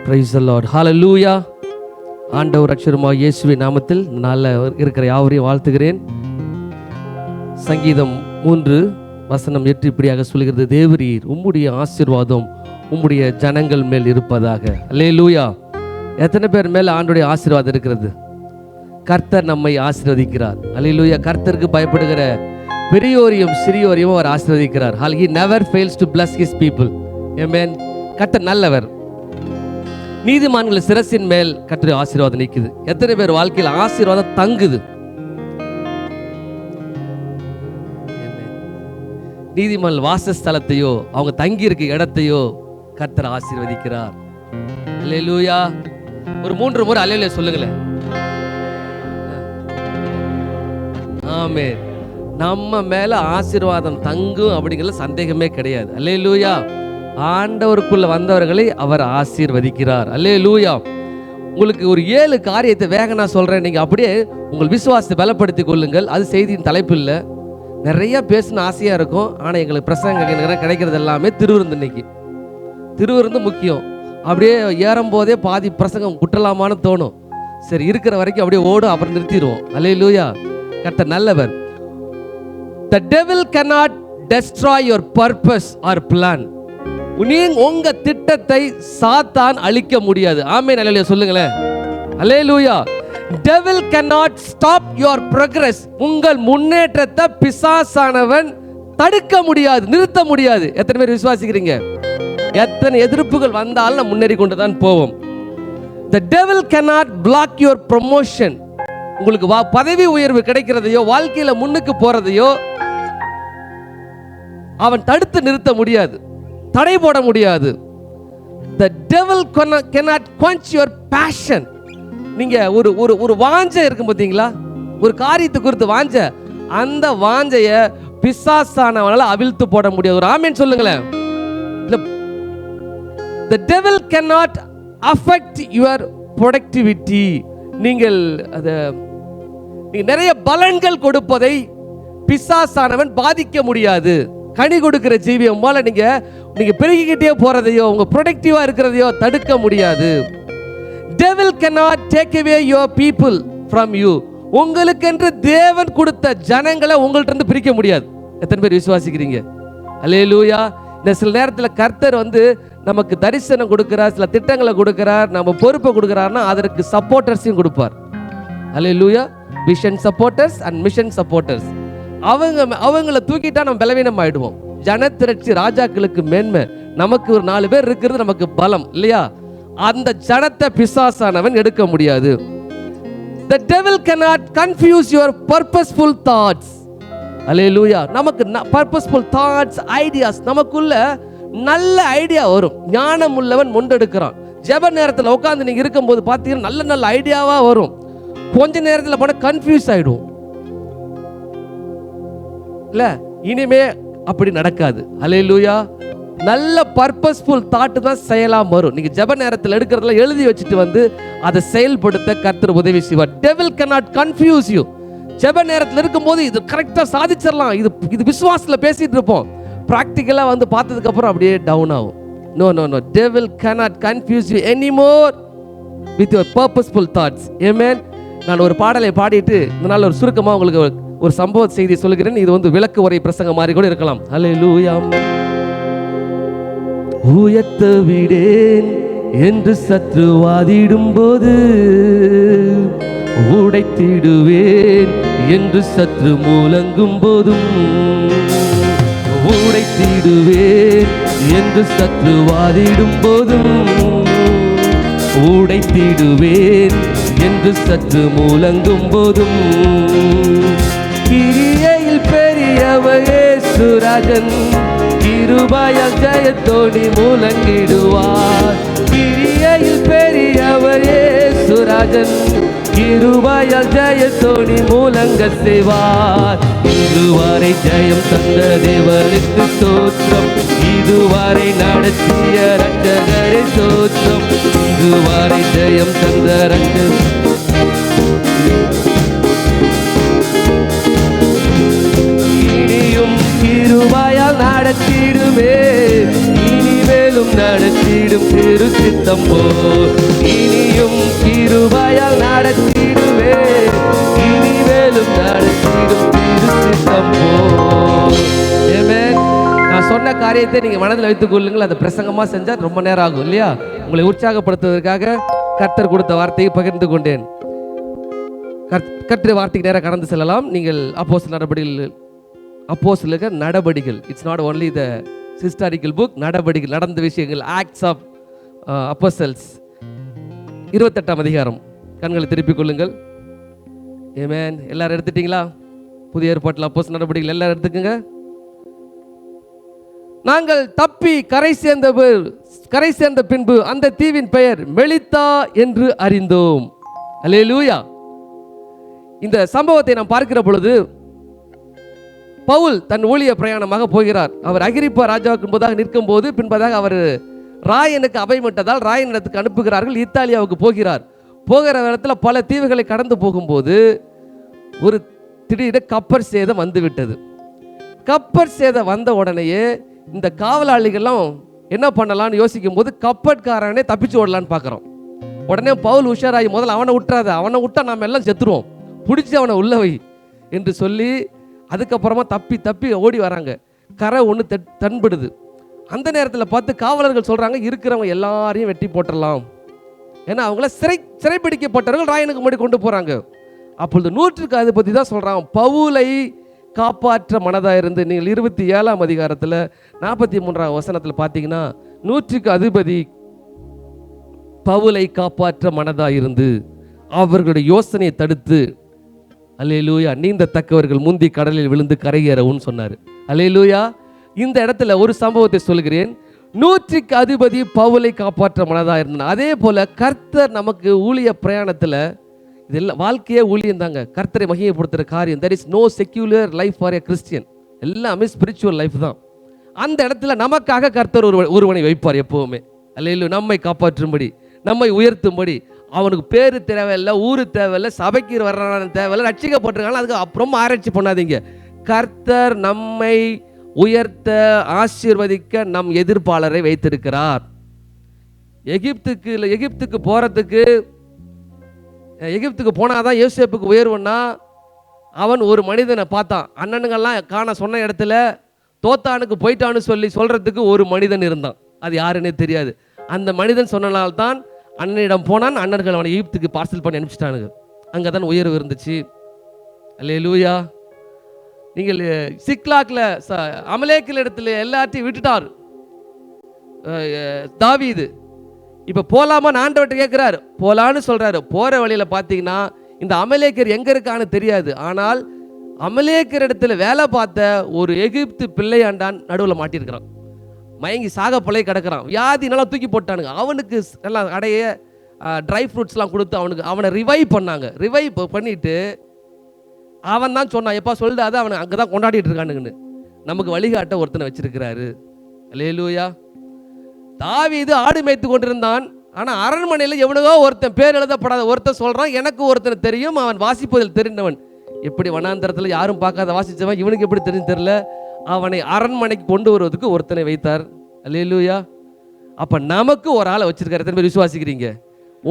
Praise the Lord. ஹல்லேலூயா. ஆண்டவர் ரட்சகருமாகிய இயேசுவின் நாமத்தில் நாளில் இருக்கிற யாவரையும் வாழ்த்துகிறேன். சங்கீதம் 3:8 இப்படியாக சொல்கிறது, தேவரீர் உம்முடைய ஆசீர்வாதம் உம்முடைய ஜனங்கள் மேல் இருப்பதாக. அல்லேலூயா. எத்தனை பேர் மேல் ஆண்டவருடைய ஆசீர்வாதம் இருக்கிறது? கர்த்தர் நம்மை ஆசீர்வதிக்கிறார். அல்லேலூயா. கர்த்தருக்கு பயப்படுகிற பெரியோரையும் சிறியோரையும் அவர் ஆசீர்வதிக்கிறார். He never fails to bless his people. Amen. கர்த்தர் நல்லவர். நீதிமான்கள் சிரசின் மேல் கர்த்தருடைய ஆசீர்வாதம் நிற்குது. எத்தனை பேர் வாழ்க்கையில் ஆசீர்வாதம் தங்குது? நீதிமான் வாசஸ்தலத்தையோ அவங்க தங்கி இருக்க இடத்தையோ கர்த்தர் ஆசீர்வதிக்கிறார். அல்லேலூயா. ஒரு 3 முறை அல்லேலூயா சொல்லுங்களேன். ஆமென். நம்ம மேல ஆசீர்வாதம் தங்கும் அப்படிங்கிற சந்தேகமே கிடையாது. அல்லேலூயா. ஆண்டவருக்குள்ள வந்தவர்களை அவர் ஆசீர்வதிக்கிறார். அல்லேலூயா. உங்களுக்கு ஒரு 7 காரியத்தை வேக நான் சொல்றேன். நீங்க அப்படியே உங்கள் விசுவாசத்தை பலப்படுத்திக் கொள்ளுங்கள். அது செய்தியின் தலைப்பு இல்லை. நிறைய பேசணும் ஆசையா இருக்கும். ஆனா எங்களுக்கு பிரசங்கம் கிடைக்கிறது எல்லாமே திருவிருந்து. இன்னைக்கு திருவிருந்து முக்கியம். அப்படியே ஏறும் போதே பாதி பிரசங்கம் குட்டலாமான்னு தோணும். சரி, இருக்கிற வரைக்கும் அப்படியே ஓடும், அப்புறம் நிறுத்திடுவோம். அல்லேலூயா. கர்த்தர் நல்லவர். The devil cannot destroy your purpose or plan. உங்க திட்டத்தை சாத்தான் அழிக்க முடியாது. ஆமென். அல்லேலூயா சொல்லுங்களேன். அல்லேலூயா. Devil cannot stop your progress. உங்கள் முன்னேற்றத்தை பிசாசானவன் தடுக்க முடியாது, நிறுத்த முடியாது. எத்தனை பேர் விசுவாசிக்கிறீங்க? எத்தனை எதிர்ப்புகள் வந்தாலும் நம்ம முன்னேறி கொண்டு தான் போவோம். The devil cannot block your promotion. உங்களுக்கு பதவி உயர்வு கிடைக்கிறதையோ வாழ்க்கையில முன்னுக்கு போறதையோ அவன் தடுத்து நிறுத்த முடியாது, தடை போட முடியாது. The devil cannot quench your passion. நீங்க ஒரு வாஞ்சை இருக்கும் பார்த்தீங்களா, ஒரு காரியத்தை குறித்து வாஞ்சை, அந்த வாஞ்சைய பிசாசானவனால அவிழ்த்து போட முடியாது. ஒரு ஆமென் சொல்லுங்களேன். The devil cannot affect your productivity. நீங்கள் நிறைய பலன்கள் கொடுப்பதை பிசாசானவன் பாதிக்க முடியாது. கனி கொடுக்கிற ஜீவியம் போல நீங்க பெருகிக்கிட்டே போறதையோ உங்க ப்ரொடக்டிவா இருக்கிறதையோ தடுக்க முடியாது. Devil cannot take away your people from you. உங்களுக்கென்று தேவன் கொடுத்த ஜனங்களை உங்கள்ட்ட இருந்து பிரிக்க முடியாது. எத்தனை பேர் விசுவாசிக்கிறீங்க? அல்லேலூயா. இந்த சில நேரத்தில் கர்த்தர் நமக்கு தரிசனம் கொடுக்கிறார், சில திட்டங்களை கொடுக்கிறார், நம்ம பொறுப்பை கொடுக்கிறார்னா அதற்கு சப்போர்ட்டர்ஸையும் கொடுப்பார். Hallelujah. Vision supporters and mission supporters. அவங்களை தூக்கிட்டா நம்ம பலவீனம் ஆயிடுவோம். ஜனத்திரட்சி ராஜாக்களுக்கு மேன்மை. நமக்கு ஒரு 4 பேர் இருக்கிறது நமக்கு பலம் இல்லையா? அந்த ஜனத்தை பிசாசானவன் எடுக்க முடியாது. The devil cannot confuse your purposeful thoughts. அல்லேலூயா. நமக்கு purposeful thoughts, ideas, நமக்குள்ள நல்ல ஐடியா வரும். ஞானம் உள்ளவன் முண்டெடுக்கிறான். ஜெப நேரத்தில் உட்கார்ந்து நீங்க இருக்கும்போது பார்த்தீங்கன்னா நல்ல நல்ல ஐடியாவா வரும். கொஞ்ச நேரத்தில் போன கன்ஃபியூஸ் ஆயிடும் இல்ல, இனிமே அப்படி நடக்காது. அல்லேலூயா. நல்ல பர்பஸ்ஃபுல் தாட்டு தான் செயலா வரும். நீங்க ஜெப நேரத்தில் எடுக்கிறதுல எழுதி வச்சுட்டு அதை செயல்படுத்த கர்த்தர் உதவி செய்வார். Devil cannot confuse you. ஜெப நேரத்தில் இருக்கும்போது இது கரெக்டா சாதிச்சிடலாம், இது விசுவாசத்துல பேசிட்டு இருப்போம். பிராக்டிக்கலா பார்த்ததுக்கு அப்புறம் அப்படியே டவுன் ஆகும். No. Devil cannot confuse you anymore with your purposeful thoughts. Amen. நான் ஒரு பாடலை பாடிட்டு இதனால ஒரு சுருக்கமா உங்களுக்கு ஒரு சம்பவ செய்தி சொல்லுகிறேன். இது விளக்கு உரை பிரசங்கம் மாதிரி கூட இருக்கலாம். அல்லேலூயா. உயர்த்த விடேன் என்று சற்று வாதிடும் போது, உடைத்திடுவேன் என்று சற்று முழங்கும் போதும், உடைத்திடுவேன் என்று சற்று வாதிடும் போதும், உடைத்திடுவேன் என்று சற்று முழங்கும் போதும், கிரியையில் பெரியவர் இயேசுராஜன் கிருபையால் ஜெயத்தோடி முழங்கிடுவார். கிரியையில் பெரியவர் இயேசுராஜன் கிருபையால் ஜெயத்தோடி முழங்க செய்வார். இதுவரை ஜெயம் தந்த தேவனுக்கு ஸ்தோத்திரம், இதுவரை நடத்திய இரட்சகரே ஸ்தோத்திரம், இதுவரை ஜெயம் தந்த இரட்சகர். இனியும் கிருபையால் நடத்திடுவே, இனிமேலும் இனிமேலும் நடத்திடும் திரு சித்தம் போல் இனியும் கிருபையால் நடத்திடுவே இனிமேலும் நடத்திடும் திரு சித்தம் போல். ஆமென். நான் சொன்ன காரியத்தை நீங்க மனதில் வைத்துக் கொள்ளுங்கள். அதை பிரசங்கமா செஞ்சா ரொம்ப நேரம் ஆகும் இல்லையா? உங்களை உற்சாகப்படுத்துவதற்காக கர்த்தர் கொடுத்த வார்த்தையை பகிர்ந்து கொண்டேன். கர்த்தர் வார்த்தைக்கு நேரம் கடந்து செல்லலாம். நீங்கள் அப்போஸ்தலர்கள் நடபடிகள், it's not only the historical book, நடபடிகள், நடந்த விஷயங்கள், ஆக்ட்ஸ் ஆஃப் அப்போஸ்தலர்ஸ், 28ஆம் அதிகாரம். கண்களை திருப்பிக் கொள்ளுங்கள். ஆமென். எல்லாரும் எடுத்துட்டீங்களா? புதிய ஏற்பாட்டில் அப்போஸ்தலர் நடபடிகள் எல்லாரும் எடுத்துக்கங்க. நாங்கள் தப்பி கரை சேர்ந்த பின்பு அந்த தீவின் பெயர் மெலித்தா என்று அறிந்தோம். அல்லேலூயா. இந்த சம்பவத்தை நாம் பார்க்கிற பொழுது பவுல் தன் ஊழிய பிரயாணமாக போகிறார். அவர் அகிரிப்பா ராஜாவுக்கு முன்பதாக நிற்கும் போது பின்பதாக அவர் ராயனுக்கு அபயமிட்டதால் ராயனிடத்துக்கு அனுப்புகிறார்கள். இத்தாலியாவுக்கு போகிறார். போகிற இடத்துல பல தீவுகளை கடந்து போகும்போது ஒரு திடீரென கப்பற் சேதம் வந்துவிட்டது. கப்பற் சேதம் வந்த உடனேயே இந்த காவலாளிகள்லாம் என்ன பண்ணலான்னு யோசிக்கும் போது கப்பற்காரனே தப்பிச்சு ஓடலான்னு பார்க்குறோம். உடனே பவுல் உஷாராகி, முதல்ல அவனை விட்டுறாத, அவனை விட்டா நாம் எல்லாம் செத்துருவோம், பிடிச்சி அவனை உள்ள வை என்று சொல்லி அதுக்கப்புறமா தப்பி ஓடி வராங்க. கரை ஒன்று தென்படுது. அந்த நேரத்தில் பார்த்து காவலர்கள் சொல்கிறாங்க, இருக்கிறவங்க எல்லாரையும் வெட்டி போட்டுடலாம். ஏன்னா அவங்கள சிறைப்பிடிக்கப்பட்டவர்கள் ராயனுக்கு முன்னாடி கொண்டு போகிறாங்க. அப்பொழுது 100க்கு அதிபதி தான் சொல்கிறான், பவுலை காப்பாற்ற மனதாக இருந்து. நீங்கள் 27ஆம் அதிகாரத்தில் 43ஆம் வசனத்தில் பார்த்தீங்கன்னா 100க்கு அதிபதி பவுலை காப்பாற்ற மனதாக இருந்து அவர்களுடைய யோசனையை தடுத்து, அல்லேலூயா, நீந்தத்தக்கவர்கள் முந்தி கடலில் விழுந்து கரையேறவும் சொன்னார். அல்லேலூயா. இந்த இடத்துல ஒரு சம்பவத்தை சொல்கிறேன். 100க்கு அதிபதி பவுலை காப்பாற்ற மனதாக இருந்தார். அதே போல கர்த்தர் நமக்கு ஊழிய பிரயாணத்தில், இதெல்லாம் வாழ்க்கையே ஊழியம் தாங்க. கர்த்தரை மகிமைப்படுத்துகிற காரியம். there is no secular life for a Christian. எல்லாமே ஸ்பிரிச்சுவல் லைஃப் தான். அந்த இடத்துல நமக்காக கர்த்தர் ஒருவனை வைப்பார் எப்பவுமே. அல்லேலூயா. நம்மை காப்பாற்றும்படி, நம்மை உயர்த்தும்படி. அவனுக்கு பேரு தேவையில்லை, ஊரு தேவையில்லை, சபைக்கு வர்றான தேவையில்லை, ரட்சிக்கப்பட்டிருக்காங்க, அதுக்கு அப்புறம் ஆராய்ச்சி பண்ணாதீங்க. கர்த்தர் நம்மை உயர்த்த ஆசீர்வதிக்க நம் எதிர்ப்பாளரை வைத்திருக்கிறார். எகிப்துக்கு போறதுக்கு, எகிப்துக்கு போனாதான் யோசேப்புக்கு உயர்வுன்னா, அவன் ஒரு மனிதனை பார்த்தான். அண்ணனுங்கள்லாம் காண சொன்ன இடத்துல தோத்தானுக்கு போயிட்டான்னு சொல்றதுக்கு ஒரு மனிதன் இருந்தான். அது யாருன்னே தெரியாது. அந்த மனிதன் சொன்னனால்தான் அண்ணனிடம் போனான். அண்ணர்கள் அவனை எகிப்துக்கு பார்சல் பண்ணி அனுப்பிச்சிட்டானுங்க. அங்கே தான் உயர்வு இருந்துச்சு. அல்லேலூயா. நீங்கள் சிக்லாக்ல அமலேக்கில் இடத்துல எல்லாத்தையும் விட்டுட்டார் தாவீது. இப்போ போலாமான்னு ஆண்டவர்கிட்ட கேட்குறாரு. போலான்னு சொல்கிறாரு. போகிற வழியில் பார்த்தீங்கன்னா இந்த அமலேக்கர் எங்கே இருக்கான்னு தெரியாது. ஆனால் அமலேக்கர் இடத்துல வேலை பார்த்த ஒரு எகிப்து பிள்ளையாண்டான் நடுவில் மாட்டியிருக்கிறான். மயங்கி சாக பிள்ளை கிடக்கிறான். வியாதி நல்லா தூக்கி போட்டானுங்க. அவனுக்கு நல்லா அடைய ட்ரை ஃப்ரூட்ஸ்லாம் கொடுத்து அவனை ரிவைவ் பண்ணாங்க. ரிவைவ் பண்ணிவிட்டு அவன் தான் சொன்னான், எப்பா சொல்லிடாத, அவனை அங்கே தான் கொண்டாடிட்டு இருக்கானுங்கன்னு. நமக்கு வழிகாட்ட ஒருத்தனை வச்சிருக்கிறாரு. அல்லேலூயா. தாவீது ஆடு மேய்த்து கொண்டிருந்தான். ஆனால் அரண்மனையில் எவனுக்கோ ஒருத்தன், பேர் எழுதப்படாத ஒருத்தன் சொல்கிறான், எனக்கு ஒருத்தனை தெரியும், அவன் வாசிப்பதில் தெரிந்தவன். எப்படி வனாந்தரத்தில் யாரும் பார்க்காத வாசித்தவன், இவனுக்கு எப்படி தெரிஞ்சு தெரியல. அவனை அரண்மனைக்கு கொண்டு வருவதற்கு ஒருத்தனை வைத்தார். அல்லேலூயா. அப்போ நமக்கு ஒரு ஆளை வச்சிருக்காரு. எத்தனை பேர் விசுவாசிக்கிறீங்க?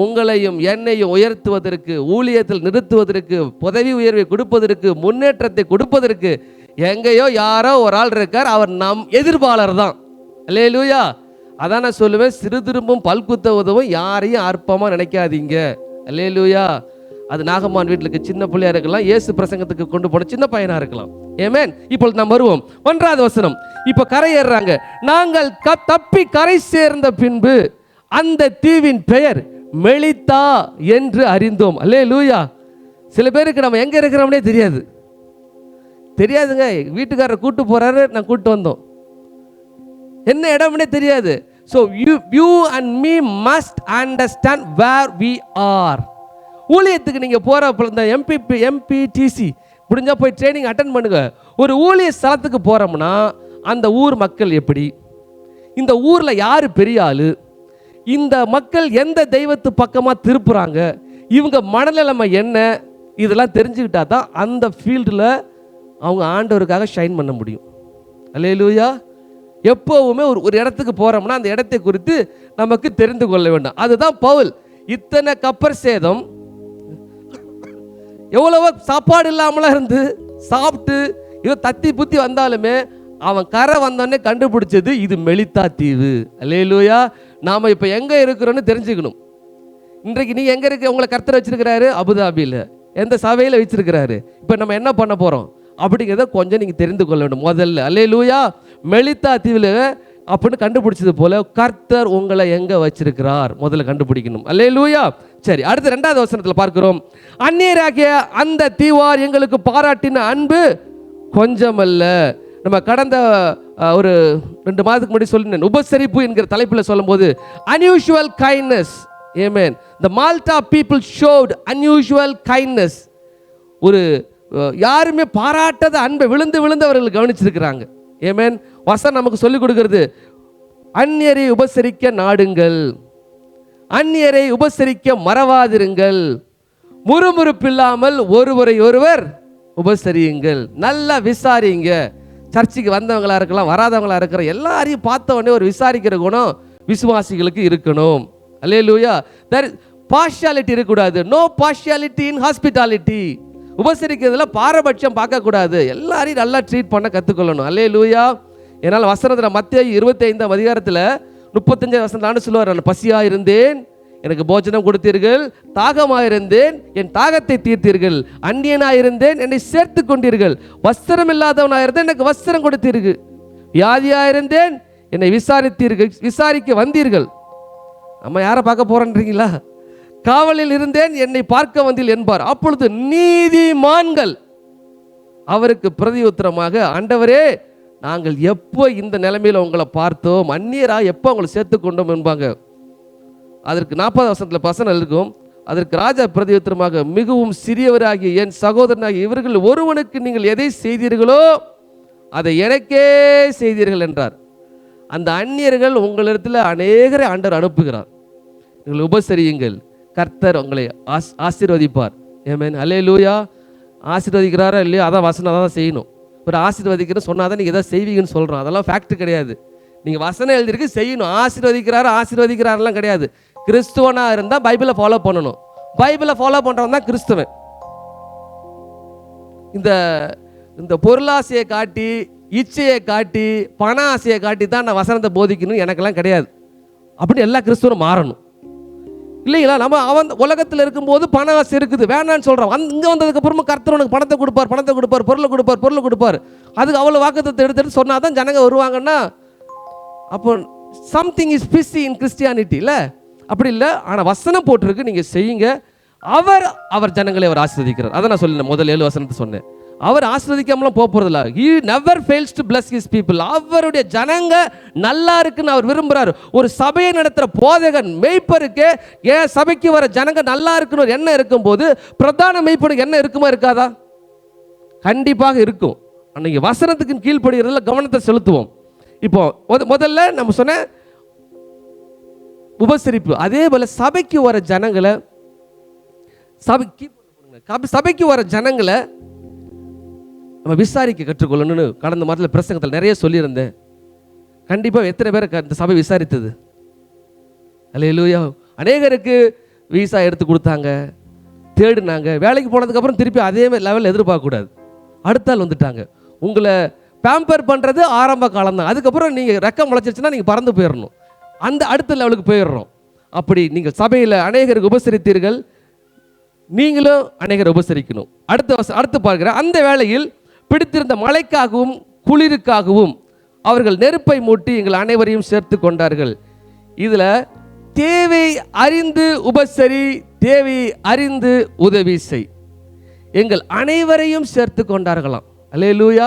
உங்களையும் என்னையும் உயர்த்துவதற்கு, ஊழியத்தில் நிறுத்துவதற்கு, பதவி உயர்வை கொடுப்பதற்கு, முன்னேற்றத்தை கொடுப்பதற்கு எங்கேயோ யாரோ ஒரு ஆள் இருக்கார். அவர் நம் எதிர்ப்பாளர் தான். அல்லேலூயா. அதான் நான் சொல்லுவேன், சிறு திரும்பும் பல்குத்த உதவும் யாரையும் அற்பமாக நினைக்காதீங்க. அல்லேலூயா. அது நாகம்மான் வீட்டுக்கு சின்ன பிள்ளையா இருக்கலாம், இயேசு பிரசங்கத்துக்கு கொண்டு போன சின்ன பையனா இருக்கலாம். ஆமென். இப்பொழுது நாம் வருவோம் 1வது வசனம். இப்போ கரையேறாங்க. நாங்கள் தப்பி கரை சேர்ந்த பின்பு அந்த தீவின் பெயர் மெலித்தா என்று அறிந்தோம். அல்லேலூயா. சில பேருக்கு நம்ம எங்க இருக்கிறோம்னே தெரியாதுங்க. வீட்டுக்காரர் கூட்டு போறாரு, நான் கூட்டு வந்தோம், என்ன இடம்னே தெரியாது. So you and me must understand where we are. ஊழியத்துக்கு நீங்க போறப்ப இந்த MPTC முடிஞ்சா போய் ட்ரைனிங் அட்டன் பண்ணுங்க. ஒரு ஊழிய ஸ்தலத்துக்கு போறோம்னா அந்த ஊர் மக்கள் எப்படி, இந்த ஊர்ல யாரு பெரிய ஆளு, இந்த மக்கள் எந்த தெய்வத்து பக்கமா திருப்புறாங்க, இவங்க மனநிலைமை என்ன, இதெல்லாம் தெரிஞ்சுக்கிட்டா தான் அந்த ஃபீல்டில் அவங்க ஆண்டவருக்காக ஷைன் பண்ண முடியும். அல்லேலூயா. எப்போவுமே ஒரு இடத்துக்கு போகிறோம்னா அந்த இடத்தை குறித்து நமக்கு தெரிந்து கொள்ள வேண்டும். அதுதான் பவுல். இத்தனை கப்பர் சேதம், எவ்வளவோ சாப்பாடு இல்லாமலாம் இருந்து சாப்பிட்டு இவன் தத்தி புத்தி வந்தாலுமே அவன் கரை வந்தோடனே கண்டுபிடிச்சது இது மெலித்தா தீவு. அல்லேலூயா. நாம் இப்போ எங்கே இருக்கிறோன்னு தெரிஞ்சுக்கணும். இன்றைக்கு நீங்கள் எங்கே இருக்க, உங்களை கர்த்தர் வச்சிருக்கிறாரு அபுதாபியில், எந்த சபையில் வச்சிருக்கிறாரு, இப்போ நம்ம என்ன பண்ண போகிறோம் அப்படிங்கிறத கொஞ்சம் நீங்கள் தெரிந்து கொள்ள வேண்டும் முதல்ல. அல்லேலூயா. மெலித்தா தீவில் அப்படின்னு கண்டுபிடிச்சது போல கர்த்தர் உங்களை எங்கே வச்சிருக்கிறார் முதல்ல கண்டுபிடிக்கணும். அல்லேலூயா. சரி, அடுத்து 2வது வசனத்தில் பார்க்கிறோம், அந்நியராகிய அந்த தீவார் எங்களுக்கு பாராட்டின அன்பு கொஞ்சமல்ல. நம்ம கடந்த ஒரு 2 மாதத்துக்கு முன்னாடி சொல்லினேன், உபசரிப்பு என்கிற தலைப்பில் சொல்லும்போது unusual kindness. Amen. The Malta people showed unusual kindness. ஒரு யாருமே பாராட்டாத அன்பை விழுந்து விழுந்து அவர்கள் கவனிச்சிருக்கிறாங்க. Amen. வசனம் நமக்கு சொல்லிக் கொடுக்கிறது, அந்நியரை உபசரிக்க நாடுங்கள், அந்நியரை உபசரிக்க மறவாதிருங்கள், முறுமுறுப்பில்லாமல் ஒருவரை ஒருவர் உபசரியுங்கள். நல்லா விசாரிங்க. சர்ச்சுக்கு வந்தவங்களா இருக்கலாம், வராதவங்களா இருக்கிற எல்லாரையும் பார்த்த உடனே ஒரு விசாரிக்கிற குணம் விசுவாசிகளுக்கு இருக்கணும். அல்லேலூயா. பார்ஷியாலிட்டி இருக்கக்கூடாது. No partiality in hospitality. உபசரிக்கிறதுல பாரபட்சம் பார்க்கக்கூடாது. எல்லாரையும் நல்லா ட்ரீட் பண்ண கற்றுக்கொள்ளணும். அல்லேலூயா. என்னால் வசனத்தில் மத்தேயு 25ஆம் அதிகாரத்தில் 35 வசனத்தாண்டு சொல்லுவார், நான் பசியாக இருந்தேன், எனக்கு போஜனம் கொடுத்தீர்கள், தாகமாக இருந்தேன், என் தாகத்தை தீர்த்தீர்கள், அந்நியனாக இருந்தேன், என்னை சேர்த்து கொண்டீர்கள், வஸ்திரம் இல்லாதவனாக இருந்தேன், எனக்கு வஸ்திரம் கொடுத்தீர்கள், வியாதியாக இருந்தேன், என்னை விசாரிக்க வந்தீர்கள். நம்ம யாரை பார்க்க போறோன்றீங்களா? காவலில் இருந்தேன், என்னை பார்க்க வந்தீர்கள் என்பார். அப்பொழுது நீதிமான்கள் அவருக்கு பிரதி உத்தரமாக, ஆண்டவரே, நாங்கள் எப்போ இந்த நிலைமையில் உங்களை பார்த்தோம், அந்நியராக எப்போ உங்களை சேர்த்து கொண்டோம் என்பாங்க. அதற்கு 40 வசனத்தில் வசனம் இருக்கும், அதற்கு ராஜா பிரதி உத்தரமாக, மிகவும் சிறியவராகிய என் சகோதரனாகிய இவர்கள் ஒருவனுக்கு நீங்கள் எதை செய்தீர்களோ அதை எனக்கே செய்தீர்கள் என்றார். அந்த அந்நியர்கள் உங்களிடத்தில் அநேகரை ஆண்டவர் அனுப்புகிறார். நீங்கள் உபசரியுங்கள், கர்த்தர் உங்களை ஆசீர்வதிப்பார். ஆமென். அல்லேலூயா. ஆசீர்வதிக்கிறாரா இல்லையா, அதான் வசனம் தான் செய்யணும். ஒரு ஆசீர்வதிக்கிறேன்னு சொன்னால் தான் நீங்கள் எதாவது செய்வீங்கன்னு சொல்கிறோம். அதெல்லாம் ஃபேக்ட் கிடையாது. நீங்கள் வசனம் எழுதிருக்கு செய்யணும். ஆசீர்வதிக்கிறாரெல்லாம் கிடையாது. கிறிஸ்துவனாக இருந்தால் பைபிளை ஃபாலோ பண்ணணும். பைபிளை ஃபாலோ பண்ணுறவன் தான் கிறிஸ்துவன். இந்த பொருளாசையை காட்டி, இச்சையை காட்டி, பண ஆசையை காட்டி தான் நான் வசனத்தை போதிக்கணும் எனக்கெல்லாம் கிடையாது. அப்படி எல்லா கிறிஸ்துவனும் மாறணும் இல்லைங்களா? நம்ம உலகத்தில் இருக்கும்போது பண ஆசை இருக்குது, வேணான்னு சொல்கிறோம். இங்கே வந்ததுக்கப்புறமா கர்த்தர் உனக்கு பணத்தை கொடுப்பார், பொருளை கொடுப்பார். அதுக்கு அவ்வளோ வாக்குத்தத்தை எடுத்துட்டு சொன்னால் தான் ஜனங்க வருவாங்கன்னா, அப்போ something is busy in Christianity இல்லை, அப்படி இல்லை. ஆனால் வசனம் போட்டிருக்கு, நீங்கள் செய்யுங்க. அவர் ஜனங்களை அவர் ஆசீர்வதிக்கிறார். அதை நான் சொல்லினேன், முதல் 7 வசனத்தை சொன்னேன். அவர் ஆசீர்வதிக்காமலாம் போகிறதில்ல. He never fails to bless his people. அவருடைய ஜனங்க நல்லா இருக்குன்னு அவர் விரும்புகிறார். ஒரு சபையை நடத்துகிற போதகன் மெய்ப்பருக்கு ஏன் சபைக்கு வர ஜனங்க நல்லா இருக்குன்னு ஒரு எண்ணம் இருக்கும்போது பிரதான மெய்ப்பனுக்கு என்ன இருக்குமா இருக்காதா? கண்டிப்பாக இருக்கும். அன்னைக்கு வசனத்துக்கு கீழ்ப்படுகிறதுல கவனத்தை செலுத்துவோம். இப்போ முதல்ல நம்ம சொன்ன உபசரிப்பு, அதே போல சபைக்கு வர ஜனங்களை சபைக்கு வர ஜனங்களை நம்ம விசாரிக்க கற்றுக்கொள்ளணும்னு கடந்த மாதத்தில் பிரசங்கத்தில் நிறைய சொல்லியிருந்தேன். கண்டிப்பாக எத்தனை பேருக்கு அந்த சபை விசாரித்தது? அல்லேலூயா. அநேகருக்கு வீசா எடுத்து கொடுத்தாங்க, தேடினாங்க. வேலைக்கு போனதுக்கப்புறம் திருப்பி அதே லெவலில் எதிர்பார்க்கக்கூடாது. அடுத்த ஆள் வந்துட்டாங்க. உங்களை பேம்பர் பண்ணுறது ஆரம்ப காலம் தான். அதுக்கப்புறம் நீங்கள் ரெக்கம் முளைச்சிருச்சுன்னா நீங்கள் பறந்து போயிடணும். அந்த அடுத்த லெவலுக்கு போயிடுறோம். அப்படி நீங்கள் சபையில் அநேகருக்கு உபசரித்தீர்கள், நீங்களும் அநேகரை உபசரிக்கணும். அடுத்து பார்க்கிற அந்த வேளையில் பிடித்திருந்த மழைக்காகவும் குளிருக்காகவும் அவர்கள் நெருப்பை மூட்டி எங்கள் அனைவரையும் சேர்த்து கொண்டார்கள். இதில் தேவை அறிந்து உபசரி, தேவை அறிந்து உதவி செய். எங்கள் அனைவரையும் சேர்த்து கொண்டார்களாம். அல்லேலூயா.